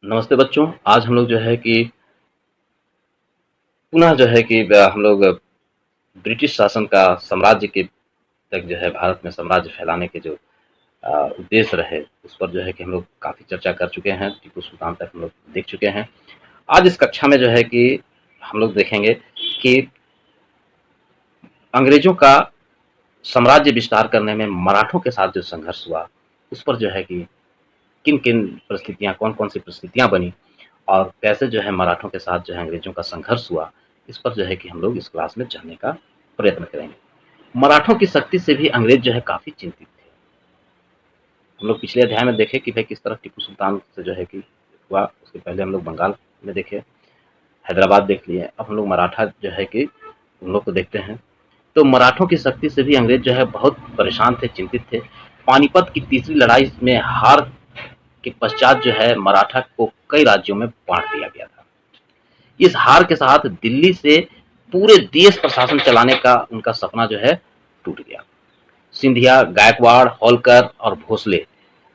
नमस्ते बच्चों। आज हम लोग जो है कि पुनः जो है कि हम लोग ब्रिटिश शासन का साम्राज्य के तक जो है भारत में साम्राज्य फैलाने के जो उद्देश्य रहे, उस पर जो है कि हम लोग काफ़ी चर्चा कर चुके हैं। टीपू सुल्तान तक हम लोग देख चुके हैं। आज इस कक्षा में जो है कि हम लोग देखेंगे कि अंग्रेजों का साम्राज्य विस्तार करने में मराठों के साथ जो संघर्ष हुआ, उस पर जो है कि किन-किन परिस्थितियाँ, कौन-कौन सी परिस्थितियाँ बनी और कैसे जो है मराठों के साथ जो है अंग्रेजों का संघर्ष हुआ, इस पर जो है कि हम लोग इस क्लास में जानने का प्रयत्न करेंगे। मराठों की शक्ति से भी अंग्रेज जो है काफ़ी चिंतित थे। हम लोग पिछले अध्याय में देखे कि भाई किस तरह टीपू सुल्तान से जो है कि हुआ, उसके पहले हम लोग बंगाल में देखे, हैदराबाद देख लिए, अब हम लोग मराठा जो है कि उन लोग को देखते हैं। तो मराठों की शक्ति से भी अंग्रेज जो है बहुत परेशान थे, चिंतित थे। पानीपत की तीसरी लड़ाई में हार के पश्चात जो है मराठा को कई राज्यों में बाँट दिया गया था। इस हार के साथ दिल्ली से पूरे देश पर शासन चलाने का उनका सपना जो है टूट गया। सिंधिया, गायकवाड़, होलकर और भोसले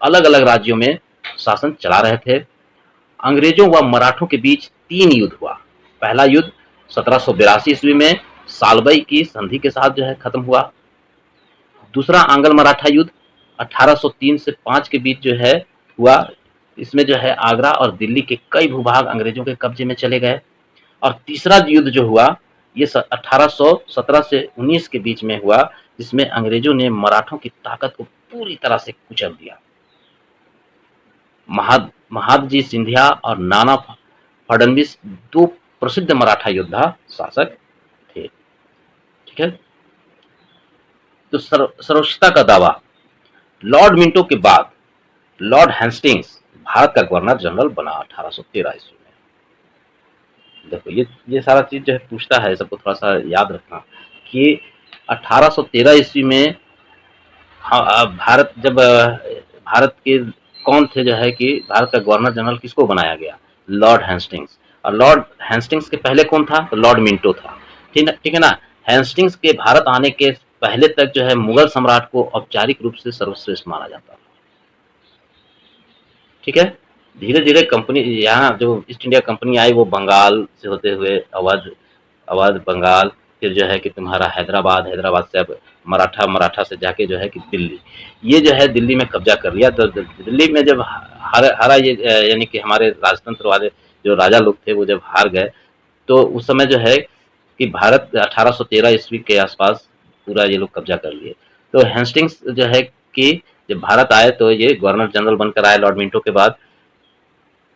अलग-अलग राज्यों में शासन चला रहे थे। अंग्रेजों व मराठों के बीच 3 युद्ध हुआ। पहला युद्ध 1782 ईस्वी में सालबई की संधि के साथ जो है खत्म हुआ। दूसरा आंग्ल मराठा युद्ध 1803 से 5 के बीच जो है हुआ। इसमें जो है आगरा और दिल्ली के कई भूभाग अंग्रेजों के कब्जे में चले गए। और तीसरा युद्ध जो हुआ, ये 1817 से 19 के बीच में हुआ, जिसमें अंग्रेजों ने मराठों की ताकत को पूरी तरह से कुचल दिया। महादजी सिंधिया और नाना फडणवीस 2 प्रसिद्ध मराठा योद्धा शासक थे। ठीक है। तो सर्वोच्चता का दावा, लॉर्ड मिंटो के बाद लॉर्ड हेस्टिंग्स भारत का गवर्नर जनरल बना 1813 ईस्वी में। देखो ये सारा चीज जो है पूछता है, सबको थोड़ा सा याद रखना कि 1813 ईस्वी में भारत जब भारत के कौन थे जो है कि भारत का गवर्नर जनरल किसको बनाया गया? Lord Hastings. और लॉर्ड हेस्टिंग्स के पहले कौन था? तो लॉर्ड मिंटो था। ठीक है ना। हेस्टिंग्स के भारत आने के पहले तक जो है मुगल सम्राट को औपचारिक रूप से सर्वश्रेष्ठ माना जाता था। ठीक है। धीरे धीरे कंपनी यहाँ जो ईस्ट इंडिया कंपनी आई, वो बंगाल से होते हुए अवध, अवध बंगाल, फिर जो है कि तुम्हारा हैदराबाद, हैदराबाद से अब मराठा, मराठा से जाके जो है कि दिल्ली, ये जो है दिल्ली में कब्जा कर लिया। तो दिल्ली में जब हारा ये यानी कि हमारे राजतंत्र वाले जो राजा लोग थे, वो जब हार गए, तो उस समय जो है कि भारत 1813 ईस्वी के आसपास पूरा ये लोग कब्जा कर लिए। तो हेस्टिंग्स जो है कि जब भारत आए तो ये गवर्नर जनरल बनकर आए लॉर्ड मिंटो के बाद।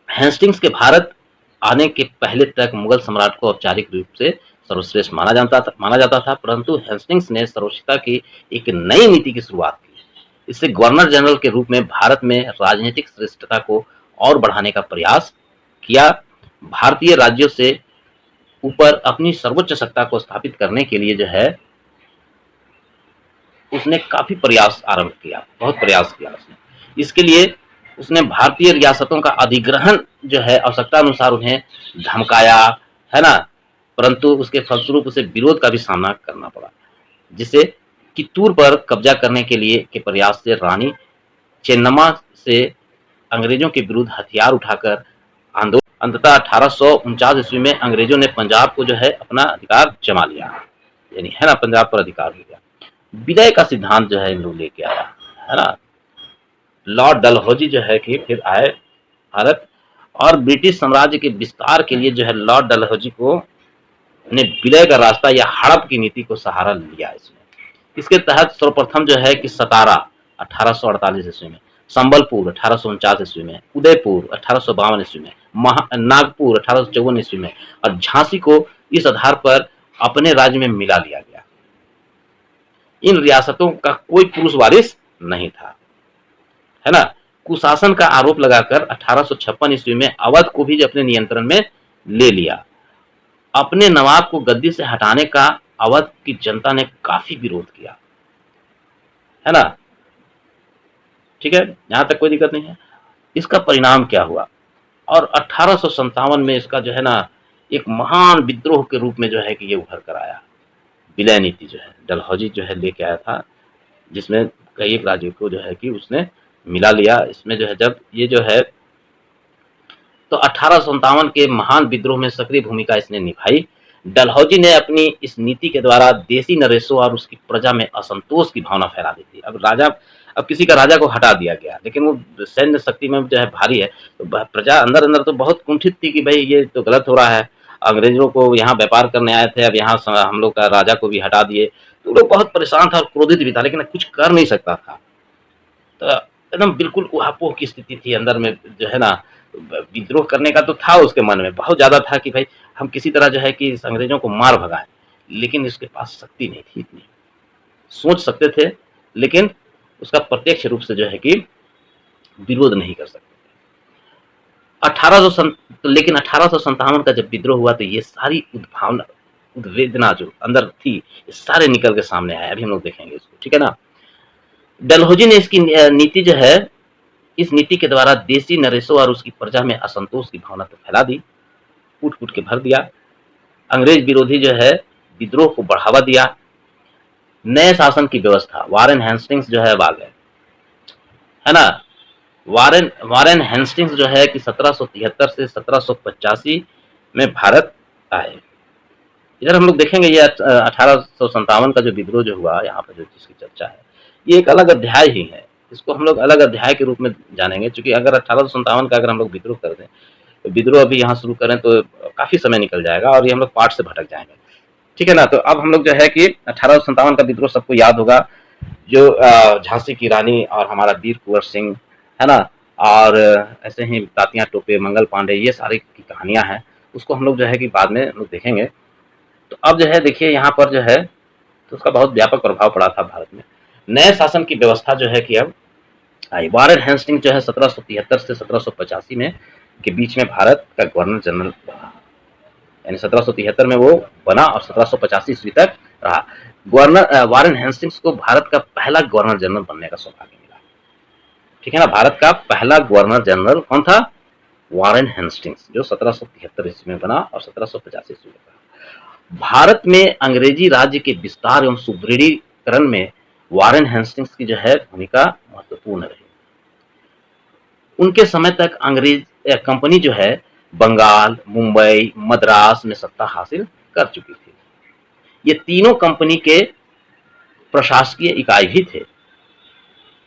हेस्टिंग्स के भारत आने के पहले तक मुगल सम्राट को औपचारिक रूप से सर्वश्रेष्ठ माना जाता था, परंतु हेस्टिंग्स ने सर्वोच्चता की एक नई नीति की शुरुआत की। इससे गवर्नर जनरल के रूप में भारत में राजनीतिक श्रेष्ठता को और बढ़ाने का प्रयास किया। भारतीय राज्यों से ऊपर अपनी सर्वोच्च सत्ता को स्थापित करने के लिए जो है उसने काफी प्रयास आरंभ किया, बहुत प्रयास किया उसने। इसके लिए उसने भारतीय रियासतों का अधिग्रहण जो है आवश्यकता अनुसार उन्हें धमकाया, है ना। परंतु उसके फलस्वरूप उसे विरोध का भी सामना करना पड़ा, जिसे कित्तूर पर कब्जा करने के लिए के प्रयास से रानी चेन्नम्मा से अंग्रेजों के विरुद्ध हथियार उठाकर आंदोलन। अंततः 1849 ईस्वी में अंग्रेजों ने पंजाब को जो है अपना अधिकार जमा लिया, यानी है ना, पंजाब पर अधिकार हो गया। विलय का सिद्धांत जो है इन लोग लेके आया, है ना। लॉर्ड डलहौजी जो है कि फिर आए भारत, और ब्रिटिश साम्राज्य के विस्तार के लिए जो है लॉर्ड डलहौजी को ने विलय का रास्ता या हड़प की नीति को सहारा लिया। इसमें इसके तहत सर्वप्रथम जो है कि सतारा 1848 ईस्वी में, संबलपुर 1849 ईस्वी में, उदयपुर 1852 ईस्वी में, नागपुर 1854 ईस्वी में और झांसी को इस आधार पर अपने राज्य में मिला लिया गया। इन रियासतों का कोई पुरुष वारिस नहीं था, है ना। कुशासन का आरोप लगाकर 1856 ईस्वी में अवध को भी अपने नियंत्रण में ले लिया। अपने नवाब को गद्दी से हटाने का अवध की जनता ने काफी विरोध किया, है ना। ठीक है, यहां तक कोई दिक्कत नहीं है। इसका परिणाम क्या हुआ, और 1857 में इसका जो है ना एक महान विद्रोह के रूप में जो है कि ये उभर कर आया। विलय नीति जो है डलहौजी जो है लेके आया था, जिसमें कई एक राज्यों को जो है कि उसने मिला लिया। इसमें जो है जब ये जो है तो 1857 के महान विद्रोह में सक्रिय भूमिका इसने निभाई। डलहौजी ने अपनी इस नीति के द्वारा देसी नरेशों और उसकी प्रजा में असंतोष की भावना फैला दी थी। अब किसी का राजा को हटा दिया गया, लेकिन वो सैन्य शक्ति में जो है भारी है, तो प्रजा अंदर अंदर तो बहुत कुंठित थी कि भाई ये तो गलत हो रहा है। अंग्रेजों को यहाँ व्यापार करने आए थे, अब यहाँ हम लोग का राजा को भी हटा दिए, तो लोग बहुत परेशान था और क्रोधित भी था, लेकिन कुछ कर नहीं सकता था। तो एकदम बिल्कुल उहापोह की स्थिति थी अंदर में, जो है ना, विद्रोह करने का तो था उसके मन में बहुत ज्यादा था कि भाई हम किसी तरह जो है कि इस अंग्रेजों को मार भगाएं, लेकिन इसके पास शक्ति नहीं थी इतनी। सोच सकते थे, लेकिन उसका प्रत्यक्ष रूप से जो है कि विरोध नहीं कर सकते। 1800 लेकिन 1857 का जब विद्रोह हुआ तो ये सारी उद्भावना उद्वेदना जो अंदर थी, ये सारे निकल के सामने आए। अभी हम लोग देखेंगे इसको, ठीक है ना। डलहौजी ने इसकी नीति जो है, इस नीति के द्वारा देसी नरेशों और उसकी प्रजा में असंतोष की भावना तो फैला दी, कूट कूट के भर दिया। अंग्रेज विरोधी जो है विद्रोह को बढ़ावा दिया। नए शासन की व्यवस्था, वारेन हेस्टिंग्स जो है आ गए, है ना। वारेन हेस्टिंग्स जो है कि 1773 से 1785 में भारत आए। इधर हम लोग देखेंगे ये 1857 का जो विद्रोह जो हुआ यहाँ पर, जो जिसकी चर्चा है, ये एक अलग अध्याय ही है। इसको हम लोग अलग अध्याय के रूप में जानेंगे, क्योंकि अगर 1857 का अगर हम लोग विद्रोह कर दें, तो विद्रोह अभी यहाँ शुरू करें तो काफी समय निकल जाएगा और ये हम लोग पार्ट से भटक जाएंगे, ठीक है ना। तो अब हम लोग जो है कि 1857 का विद्रोह सबको याद होगा, जो झांसी की रानी और हमारा वीर कुंवर सिंह, है ना, और ऐसे ही तात्या टोपे, मंगल पांडे, ये सारी की कहानियां हैं। उसको हम लोग जो है कि बाद में हम लोग देखेंगे। तो अब जो है देखिए यहाँ पर जो है, तो उसका बहुत व्यापक प्रभाव पड़ा था भारत में। नए शासन की व्यवस्था जो है कि अब आई। वारेन हेस्टिंग जो है 1773 से 1785 में के बीच में भारत का गवर्नर जनरल बना, यानी 1773 में वो बना और 1785 ईस्वी तक रहा। गवर्नर वारेन हेस्टिंग्स को भारत का पहला गवर्नर जनरल बनने का सौभाग्य मिला, ठीक है ना। भारत का पहला गवर्नर जनरल कौन था? वारेन हेस्टिंग्स, जो 1773 ईस्वी में बना और 1785 ईस्वी में बना। भारत में अंग्रेजी राज्य के विस्तार एवं सुदृढ़ीकरण में वारेन हेस्टिंग्स की जो है भूमिका महत्वपूर्ण रही। उनके समय तक अंग्रेज कंपनी जो है बंगाल, मुंबई, मद्रास में सत्ता हासिल कर चुकी थी। ये तीनों कंपनी के प्रशासकीय इकाई भी थे।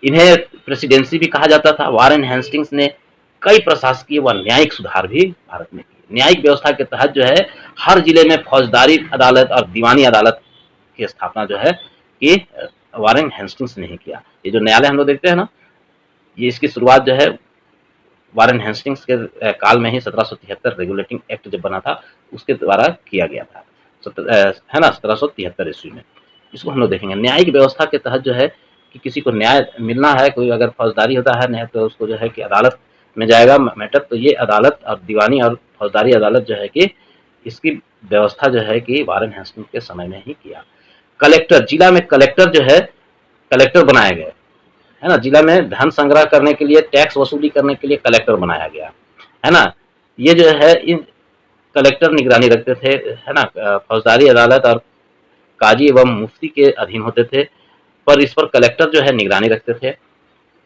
इन्हें प्रेसिडेंसी भी कहा जाता था। वारेन हेस्टिंग्स ने कई प्रशासकीय व न्यायिक सुधार भी भारत में किए। न्यायिक व्यवस्था के तहत जो है हर जिले में फौजदारी अदालत और दीवानी अदालत की स्थापना जो है कि वारेन हेस्टिंग्स ने ही किया। ये जो न्यायालय हम लोग देखते हैं ना, ये इसकी शुरुआत जो है वारेन हेस्टिंग्स के काल में ही 1773 रेगुलेटिंग एक्ट जब बना था उसके द्वारा किया गया था, है ना, 1773 ईस्वी में। इसको हम लोग देखेंगे। न्यायिक व्यवस्था के तहत जो है कि किसी को न्याय मिलना है, कोई अगर फौजदारी होता है न्याय, तो उसको जो है कि अदालत में जाएगा मैटर, तो ये अदालत और दीवानी और फौजदारी अदालत जो है कि इसकी व्यवस्था जो है कि वारेन हेस्टिंग्स के समय में ही किया। कलेक्टर, जिला में कलेक्टर जो है, कलेक्टर बनाए गए, है ना। जिला में धन संग्रह करने के लिए, टैक्स वसूली करने के लिए कलेक्टर बनाया गया, है ना। ये जो है इन कलेक्टर निगरानी रखते थे, है ना। फौजदारी अदालत और काजी एवं मुफ्ती के अधीन होते थे, पर इस पर कलेक्टर जो है निगरानी रखते थे।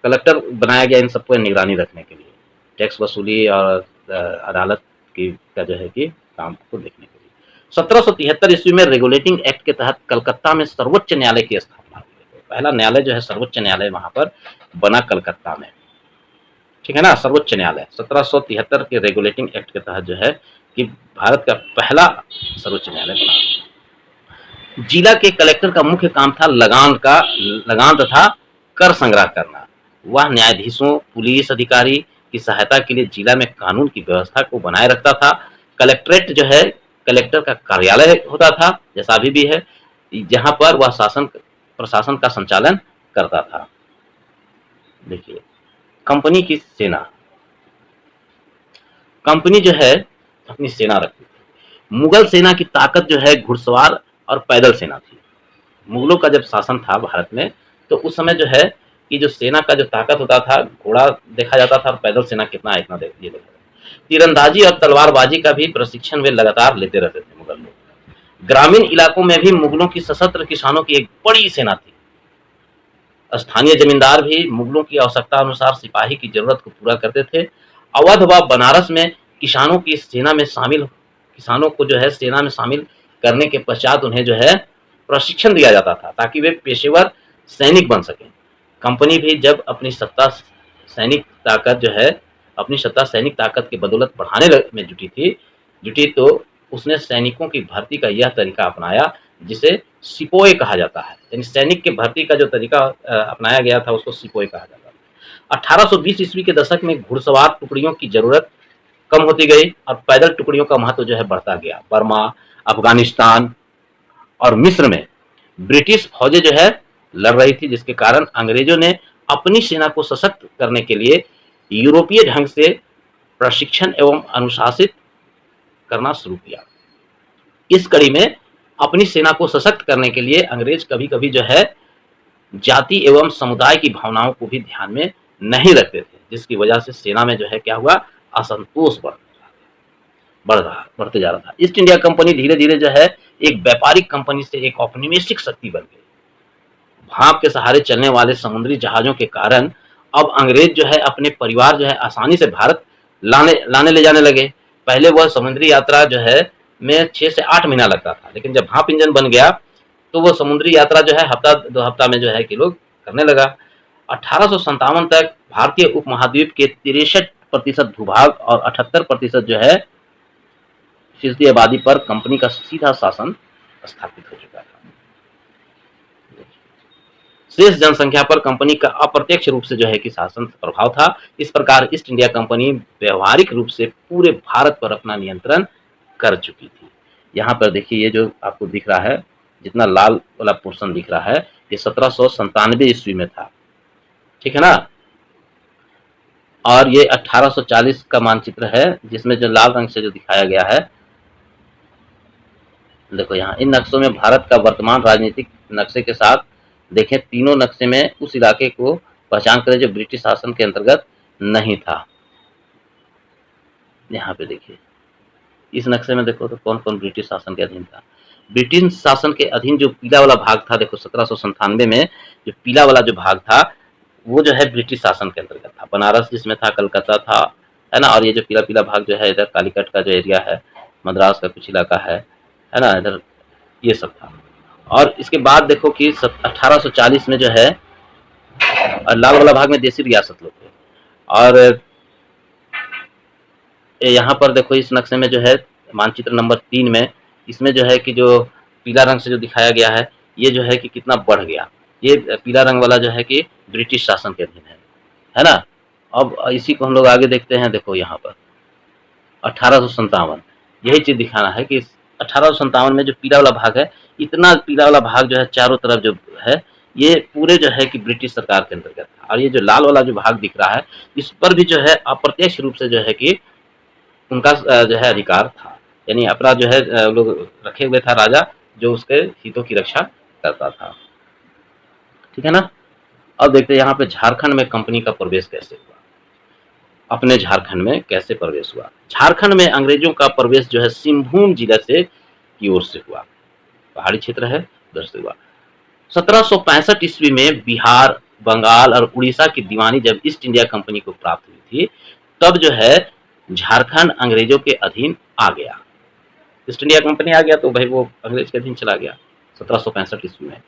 कलेक्टर बनाया गया इन सबको निगरानी रखने के लिए, टैक्स वसूली और अदालत की का जो है कि काम को देखने के लिए। 1773 ईस्वी में रेगुलेटिंग एक्ट के तहत कलकत्ता में सर्वोच्च न्यायालय की स्थापना हुई। पहला न्यायालय जो है सर्वोच्च न्यायालय वहां पर बना कलकत्ता में, ठीक है ना। सर्वोच्च न्यायालय 1773 के रेगुलेटिंग एक्ट के तहत जो है कि भारत का पहला सर्वोच्च न्यायालय बना। जिला के कलेक्टर का मुख्य काम था लगान तथा कर संग्रह करना। वह न्यायाधीशों, पुलिस अधिकारी की सहायता के लिए जिला में कानून की व्यवस्था को बनाए रखता था। कलेक्ट्रेट जो है कलेक्टर का कार्यालय होता था, जैसा अभी भी है, जहां पर वह प्रशासन का संचालन करता था। देखिए, कंपनी की सेना, कंपनी जो है अपनी सेना रखती थी। मुगल सेना की ताकत जो है घुड़सवार और पैदल सेना थी। मुगलों का जब शासन था भारत में, तो उस समय जो है कि जो सेना का जो ताकत होता था, घोड़ा देखा जाता था और पैदल सेना कितना है इतना देखा जाता था। तीरंदाजी और तलवारबाजी का भी प्रशिक्षण वे लगातार लेते रहते थे मुगल लोग। ग्रामीण इलाकों में भी मुगलों की सशस्त्र किसानों की एक बड़ी सेना थी। स्थानीय जमींदार भी मुगलों की आवश्यकता अनुसार सिपाही की जरूरत को पूरा करते थे। अवध व बनारस में किसानों की सेना में शामिल किसानों को जो है सेना में शामिल करने के पश्चात उन्हें जो है प्रशिक्षण दिया जाता था ताकि वे पेशेवर सैनिक बन सकें। कंपनी भी जब अपनी सत्ता सैनिक ताकत की बदौलत बढ़ाने में जुटी तो उसने सैनिकों की भर्ती का यह तरीका अपनाया जिसे सिपोए कहा जाता है। यानी सैनिक के भर्ती का जो तरीका अपनाया गया था उसको सिपोए कहा जाता था। 1820 ईस्वी के दशक में घुड़सवार टुकड़ियों की जरूरत कम होती गई और पैदल टुकड़ियों का महत्व जो है बढ़ता गया। बर्मा, अफगानिस्तान और मिस्र में ब्रिटिश फौजें जो है लड़ रही थी, जिसके कारण अंग्रेजों ने अपनी सेना को सशक्त करने के लिए यूरोपीय ढंग से प्रशिक्षण एवं अनुशासित करना शुरू किया। इस कड़ी में अपनी सेना को सशक्त करने के लिए अंग्रेज कभी-कभी जो है जाति एवं समुदाय की भावनाओं को भी ध्यान में नहीं रखते थे, जिसकी वजह से सेना में जो है क्या हुआ, असंतोष बढ़ते जा रहा था। ईस्ट इंडिया कंपनी धीरे-धीरे जो है एक व्यापारिक कंपनी से एक औपनिवेशिक शक्ति बन गई। भाप के सहारे चलने वाले समुद्री जहाजों के कारण अब अंग्रेज जो है अपने परिवार जो है आसानी से भारत लाने ले जाने लगे। पहले वह समुद्री यात्रा जो है में 6 से 8 महीना लगता था, लेकिन जब भाप इंजन बन गया तो वो समुद्री यात्रा जो है हफ्ता 2 हफ्ता में जो है कि लोग करने लगा। 1857 तक भारतीय उपमहाद्वीप के 63% भूभाग और 78% जो है फीसदी आबादी पर कंपनी का सीधा शासन स्थापित हो चुका था। शेष जनसंख्या पर कंपनी का अप्रत्यक्ष रूप से जो है कि शासन प्रभाव था। इस प्रकार ईस्ट इंडिया कंपनी व्यवहारिक रूप से पूरे भारत पर अपना नियंत्रण कर चुकी थी। यहाँ पर देखिए ये जो आपको दिख रहा है, जितना लाल वाला पोर्शन दिख रहा है, ये 1797 ईस्वी में था, ठीक है ना। और ये 1840 का मानचित्र है, जिसमें जो लाल रंग से जो दिखाया गया है, देखो यहाँ इन नक्शों में भारत का वर्तमान राजनीतिक नक्शे के साथ देखें, तीनों नक्शे में उस इलाके को पहचान करें जो ब्रिटिश शासन के अंतर्गत नहीं था। यहाँ पे देखिए इस नक्शे में देखो तो कौन कौन ब्रिटिश शासन के अधीन था। ब्रिटिश शासन के अधीन जो पीला वाला भाग था, देखो 1797 में जो पीला वाला जो भाग था वो जो है ब्रिटिश शासन के अंतर्गत था। बनारस जिसमें था, कलकत्ता था, है ना। और ये जो पीला पीला भाग जो है इधर कालीकट का जो एरिया है, मद्रास का कुछ इलाका है ना, इधर ये सब था। और इसके बाद देखो कि 1840 में जो है लाल वाला भाग में देसी रियासत लोग थे। और यहाँ पर देखो इस नक्शे में जो है मानचित्र नंबर 3 में, इसमें जो है कि जो पीला रंग से जो दिखाया गया है, ये जो है कि कितना बढ़ गया। ये पीला रंग वाला जो है कि ब्रिटिश शासन के अधीन है ना। अब इसी को हम लोग आगे देखते हैं। देखो यहाँ पर 1857 यही चीज दिखाना है कि 1857 में जो पीला वाला भाग है, इतना पीला वाला भाग जो है चारों तरफ जो है ये पूरे जो है कि ब्रिटिश सरकार के अंतर्गत था। और ये जो लाल वाला जो भाग दिख रहा है, इस पर भी जो है अप्रत्यक्ष रूप से जो है कि उनका जो है अधिकार था, यानी अपना जो है लोग रखे हुए था राजा, जो उसके हितों की रक्षा करता था, ठीक है ना। अब देखते हैं यहाँ पे झारखंड में कंपनी का प्रवेश कैसे हुआ। अपने झारखंड में कैसे प्रवेश हुआ। झारखंड में अंग्रेजों का प्रवेश जो है सिंहभूम जिले से की ओर से हुआ, पहाड़ी क्षेत्र है, उधर से हुआ। 1765 ईस्वी में बिहार, बंगाल और उड़ीसा की दीवानी जब ईस्ट इंडिया कंपनी को प्राप्त हुई थी, तब जो है झारखंड अंग्रेजों के अधीन आ गया। ईस्ट इंडिया कंपनी आ गया तो भाई वो अंग्रेज के अधीन चला गया 1765 ईस्वी में।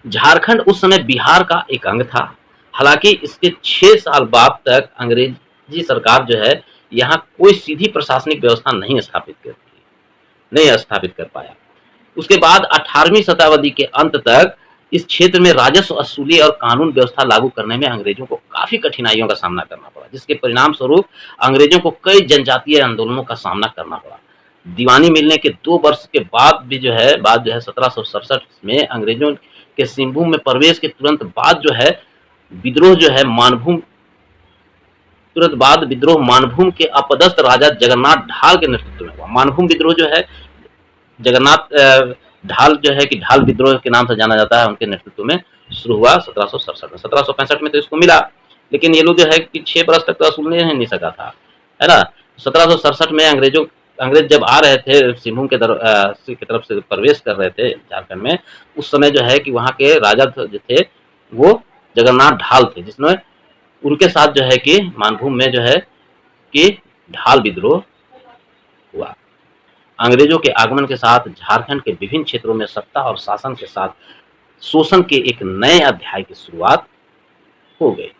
झारखंड उस समय बिहार का एक अंग था। हालांकि इसके 6 साल बाद तक अंग्रेजी सरकार जो है यहाँ कोई सीधी प्रशासनिक व्यवस्था नहीं स्थापित कर पाया। उसके बाद 18वीं शताब्दी के अंत तक इस क्षेत्र में राजस्व वसूली और कानून व्यवस्था लागू करने में अंग्रेजों को काफी कठिनाइयों का सामना करना पड़ा, जिसके परिणाम स्वरूप अंग्रेजों को कई जनजातीय आंदोलनों का सामना करना पड़ा। दीवानी मिलने के 2 वर्ष के बाद जो है 1767 में अंग्रेजों के सिंहभूम में प्रवेश के तुरंत बाद जो है विद्रोह जो है मानभूम के अपदस्थ राजा जगन्नाथ ढाल के नेतृत्व में हुआ। मानभूम विद्रोह जो है जगन्नाथ ढाल जो है कि ढाल विद्रोह के नाम से जाना जाता है, उनके नेतृत्व में शुरू हुआ 1767 में। 1765 में तो इसको मिला, लेकिन ये लोग जो है कि 6 वर्ष तक तो वसूल नहीं सका था, है ना। 1767 में अंग्रेज जब आ रहे थे सिंहभूम की तरफ से प्रवेश कर रहे थे झारखंड में, उस समय जो है कि वहाँ के राजा जो थे वो जगन्नाथ ढाल थे, जिसमें उनके साथ जो है कि मानभूम में जो है कि ढाल विद्रोह हुआ। अंग्रेजों के आगमन के साथ झारखंड के विभिन्न क्षेत्रों में सत्ता और शासन के साथ शोषण के एक नए अध्याय की शुरुआत हो गई।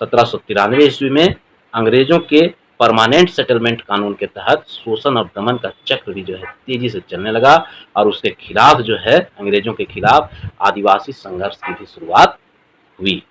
1793 ईस्वी में अंग्रेजों के परमानेंट सेटलमेंट कानून के तहत शोषण और दमन का चक्र भी जो है तेजी से चलने लगा और उसके खिलाफ जो है अंग्रेजों के खिलाफ आदिवासी संघर्ष की भी शुरुआत हुई।